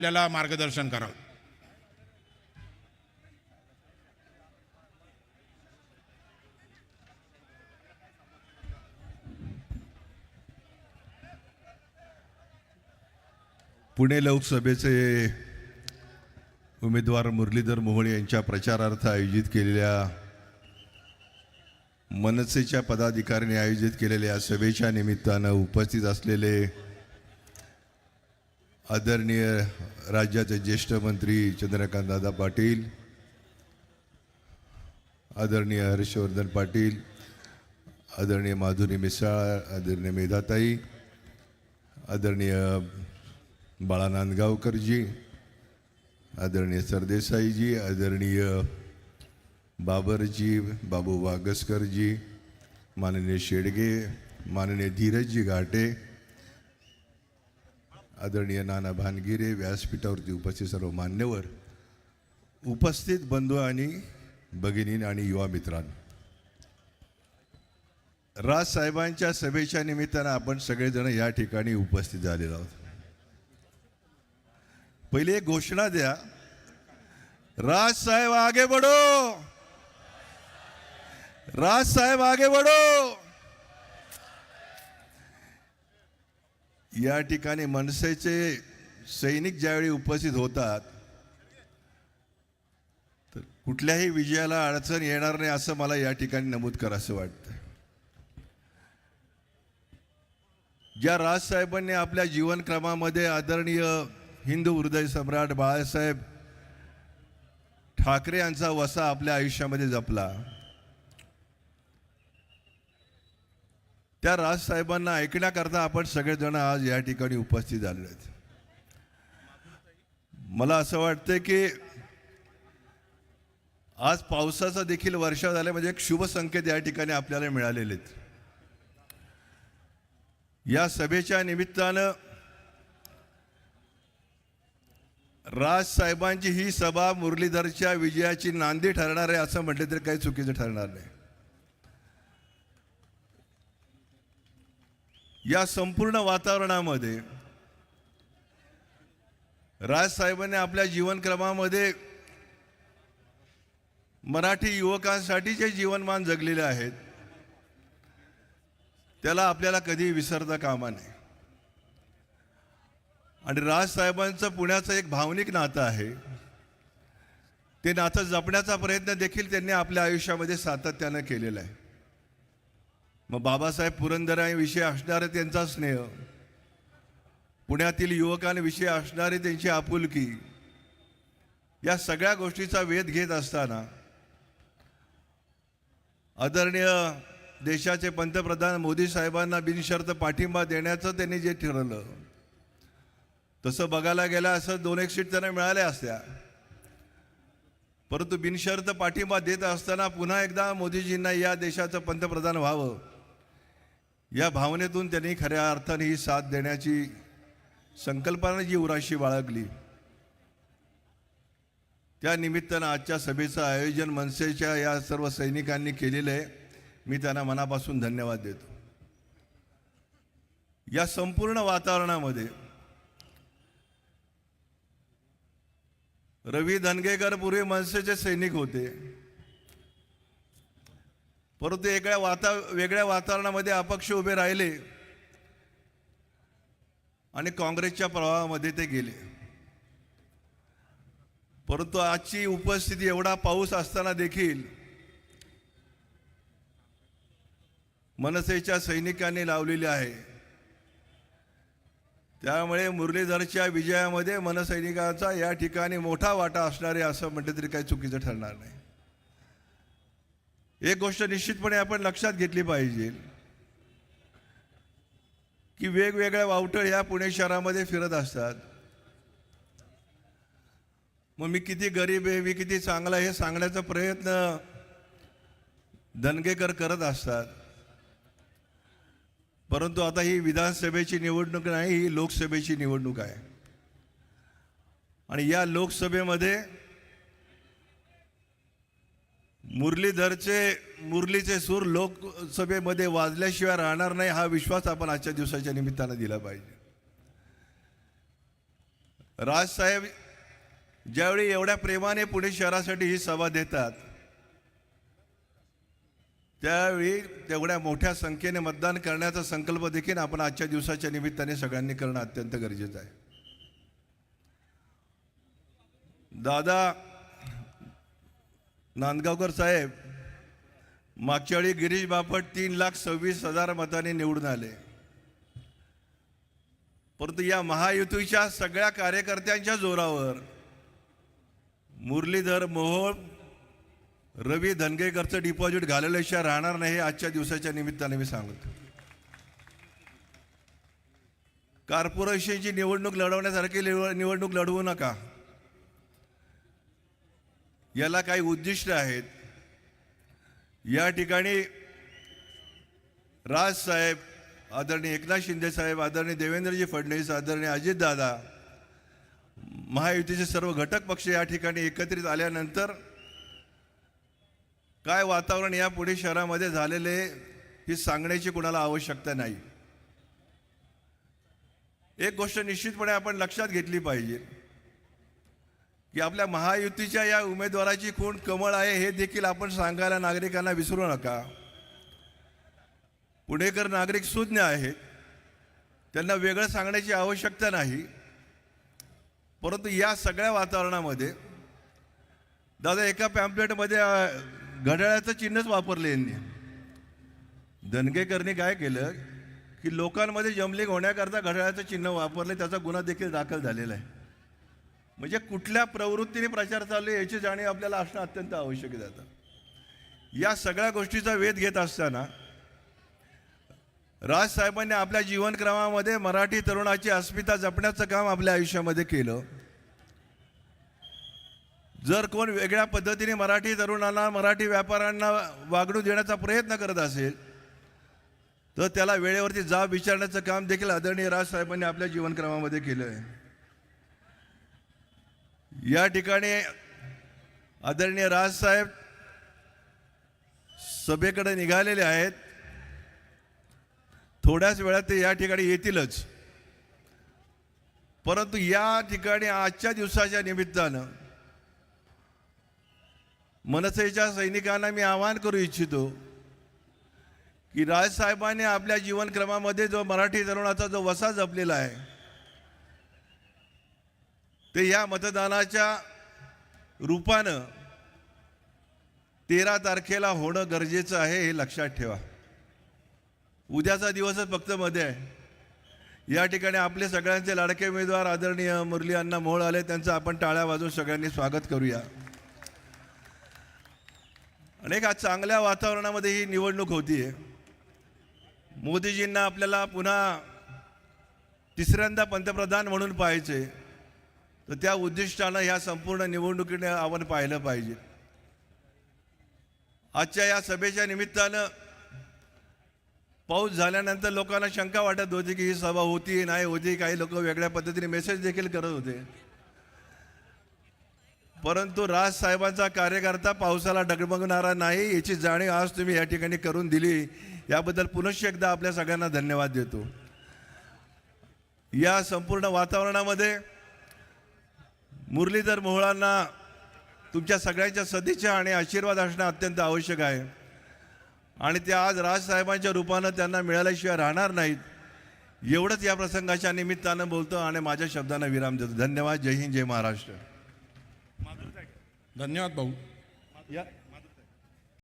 आपल्याला मार्गदर्शन करावं. पुणे लोकसभेचे उमेदवार मुरलीधर मोहोळ यांच्या प्रचारार्थ आयोजित केलेल्या मनसेच्या पदाधिकाऱ्यांनी आयोजित केलेल्या सभेच्या निमित्तानं उपस्थित असलेले आदरणीय राज्याचे ज्येष्ठ मंत्री चंद्रकांतदादा पाटील, आदरणीय हर्षवर्धन पाटील, आदरणीय माधुरी मिसाळ, आदरणीय मेधाताई, आदरणीय बाळा नांदगावकरजी, आदरणीय सरदेसाईजी, आदरणीय बाबरजी, बाबू वागसकरजी, माननीय शेडगे, माननीय धीरजजी घाटे, आदरणीय नाना भानगिरे, व्यासपीठावरती उपस्थित सर्व मान्यवर, उपस्थित बंधू आणि भगिनी आणि युवा मित्रांनो, राजसाहेबांच्या सभेच्या निमित्तानं आपण सगळेजण या ठिकाणी उपस्थित झालेलो आहोत. पहिले एक घोषणा द्या, राजसाहेब आगे बढ़ो, राजसाहेब आगे बढ़ो. या ठिकाणी मनसेचे सैनिक ज्यावेळी उपस्थित होतात तर कुठल्याही विजयाला अडचण येणार नाही असं मला या ठिकाणी नमूद करावंसं वाटतं. ज्या राजसाहेबांनी आपल्या जीवनक्रमामध्ये आदरणीय हिंदू हृदय सम्राट बाळासाहेब ठाकरे यांचा वसा आपल्या आयुष्यामध्ये जपला, त्या राजसाहेबांना ऐकण्याकरता आपण सगळेजण आज या ठिकाणी उपस्थित झालेले आहेत. मला असं वाटतं की आज पावसाचा देखील वर्षा झाला म्हणजे एक शुभ संकेत या ठिकाणी आपल्याला मिळालेले आहेत. या सभेच्या निमित्तानं राजसाहेबांची ही सभा मुरलीधरच्या विजयाची नांदी ठरणार आहे असं म्हटलं तरी काही चुकीचं ठरणार नाही. या संपूर्ण वातावरणामध्ये राजसाहेबांनी आपल्या जीवनक्रमामध्ये मराठी युवकांसाठी जे जीवनमान जगलेले आहेत त्याला आपल्याला कधी विसरता कामा नये. आणि राजसाहेबांचं पुण्याचं एक भावनिक नातं आहे, ते नातं जपण्याचा प्रयत्न देखील त्यांनी आपल्या आयुष्यामध्ये सातत्यानं केलेला आहे. मग बाबासाहेब पुरंदरेविषयी असणारे त्यांचा स्नेह, पुण्यातील युवकांविषयी असणारी त्यांची आपुलकी, या सगळ्या गोष्टीचा वेध घेत असताना आदरणीय देशाचे पंतप्रधान मोदी साहेबांना बिनशर्त पाठिंबा देण्याचं त्यांनी जे ठरवलं, तसं बघायला गेलं असं 2-1 सीट त्यांना मिळाल्या असत्या, परंतु बिनशर्त पाठिंबा देत असताना पुन्हा एकदा मोदीजींना या देशाचं पंतप्रधान व्हावं या भावनेतून त्यांनी खऱ्या अर्थाने ही साथ देण्याची संकल्पना जी उराशी बाळगली, त्या निमित्तानं आजच्या सभेचं आयोजन मनसेच्या या सर्व सैनिकांनी केलेलं आहे. मी त्यांना मनापासून धन्यवाद देतो. या संपूर्ण वातावरणामध्ये रवी धनगेकर पूर्वी मनसेचे सैनिक होते, परंतु वेगळ्या वातावरणामध्ये अपक्ष उभे राहिले आणि काँग्रेसच्या प्रवाहामध्ये ते गेले. परंतु आजची उपस्थिती, एवढा पाऊस असताना देखील मनसेच्या सैनिकांनी लावलेली आहे. त्यामुळे मुरलीधरच्या विजयामध्ये मनसैनिकांचा या ठिकाणी मोठा वाटा असणार आहे असं म्हटलं तरी काही चुकीचं ठरणार नाही. एक गोष्ट निश्चितपणे आपण लक्षात घेतली पाहिजे की वेगवेगळ्या वावटळ या पुणे शहरामध्ये फिरत असतात. मग मी किती गरीब आहे, मी किती चांगला आहे हे सांगण्याचा प्रयत्न धनगेकर करत असतात. परंतु आता ही विधानसभेची निवडणूक नाही, ही लोकसभेची निवडणूक आहे. आणि या लोकसभेमध्ये मुरलीचे सूर लोकसभेमध्ये वाजल्याशिवाय राहणार नाही, हा विश्वास आपण आजच्या दिवसाच्या निमित्तानं दिला पाहिजे. राजसाहेब ज्यावेळी एवढ्या प्रेमाने पुणे शहरासाठी ही सभा देतात, त्यावेळी तेवढ्या मोठ्या संख्येने मतदान करण्याचा संकल्प देखील आपण आजच्या दिवसाच्या निमित्ताने सगळ्यांनी करणं अत्यंत गरजेचं आहे. दादा नांदगावकर साहेब मागच्या वेळी गिरीश बापट 3,26,000 मतांनी निवडून आले, परंतु या महायुतीच्या सगळ्या कार्यकर्त्यांच्या जोरावर मुरलीधर मोहोळ, रवी धनगेकरचं डिपॉझिट घालवल्याशिवाय राहणार नाही, हे आजच्या दिवसाच्या निमित्ताने मी सांगतो. कॉर्पोरेशनची निवडणूक लढवण्यासारखी निवडणूक लढवू नका. याला काही उद्दिष्ट आहेत. या ठिकाणी राजसाहेब, आदरणीय एकनाथ शिंदे साहेब, आदरणीय देवेंद्रजी फडणवीस, आदरणीय अजितदादा, महायुतीचे सर्व घटक पक्ष या ठिकाणी एकत्रित आल्यानंतर काय वातावरण या पुणे शहरामध्ये झालेले ही सांगण्याची कुणाला आवश्यकता नाही. एक गोष्ट निश्चितपणे आपण लक्षात घेतली पाहिजे की आपल्या महायुतीच्या या उमेदवाराची कोण कमळ आहे हे देखील आपण सांगायला नागरिकांना विसरू नका. पुणेकर नागरिक सुज्ञ आहेत, त्यांना वेगळं सांगण्याची आवश्यकता नाही. परंतु या सगळ्या वातावरणामध्ये दादा एका पॅम्पलेटमध्ये घड्याळाचं चिन्हच वापरले यांनी. धनगेकरनी काय केलं की लोकांमध्ये जमलिंग होण्याकरता घड्याळाचं चिन्ह वापरले, त्याचा गुन्हा देखील दाखल झालेला आहे. म्हणजे कुठल्या प्रवृत्तीने प्रचार चालू आहे याची जाणीव आपल्याला असणं अत्यंत आवश्यक आहे. आता या सगळ्या गोष्टीचा वेध घेत असताना राजसाहेबांनी आपल्या जीवनक्रमामध्ये मराठी तरुणाची अस्मिता जपण्याचं काम आपल्या आयुष्यामध्ये केलं. जर कोण वेगळ्या पद्धतीने मराठी तरुणांना, मराठी व्यापाऱ्यांना वागणूक देण्याचा प्रयत्न करत असेल तर त्याला वेळेवरती जाब विचारण्याचं काम देखील आदरणीय राजसाहेबांनी आपल्या जीवनक्रमामध्ये केलं आहे. या ठिकाणी आदरणीय राजसाहेब सभेकडे निघालेले आहेत. थोड्याच वेळात ते या ठिकाणी येतीलच. परंतु या ठिकाणी आजच्या दिवसाच्या निमित्तानं मनसेच्या सैनिकांना मी आवाहन करू इच्छितो की राजसाहेबांनी आपल्या जीवनक्रमामध्ये जो मराठी तरुणाचा जो वसा जपलेला आहे ते या मतदानाच्या रूपानं 13 तारखेला होणं गरजेचं आहे, हे लक्षात ठेवा. उद्याचा दिवसच फक्त मध्ये आहे. या ठिकाणी आपले सगळ्यांचे लाडके उमेदवार आदरणीय मुरली अण्णा मोहोळ आले, त्यांचं आपण टाळ्या वाजवून सगळ्यांनी स्वागत करूया. अनेक आज चांगल्या वातावरणामध्ये ही निवडणूक होतीये. मोदीजींना आपल्याला पुन्हा तिसऱ्यांदा पंतप्रधान म्हणून पाहायचे, तर त्या उद्दिष्टानं ह्या संपूर्ण निवडणुकीने आपण पाहिलं पाहिजे. आजच्या या सभेच्या निमित्तानं पाऊस झाल्यानंतर लोकांना शंका वाटत होती की ही सभा होती नाही होती. काही लोक वेगळ्या पद्धतीने मेसेज देखील करत होते. परंतु राजसाहेबांचा कार्यकर्ता पावसाला डगमगणारा नाही याची जाणीव आज तुम्ही या ठिकाणी करून दिली, याबद्दल पुनश्च एकदा आपल्या सगळ्यांना धन्यवाद देतो. या संपूर्ण वातावरणामध्ये मुरलीधर मोहोळांना तुमच्या सगळ्यांच्या सदिच्छा आणि आशीर्वाद असणं अत्यंत आवश्यक आहे आणि ते आज राजसाहेबांच्या रूपानं त्यांना मिळाल्याशिवाय राहणार नाहीत. एवढंच या प्रसंगाच्या निमित्तानं बोलतो आणि माझ्या शब्दांना विराम देतो. धन्यवाद. जय हिंद, जय महाराष्ट्र. धन्यवाद भाऊ.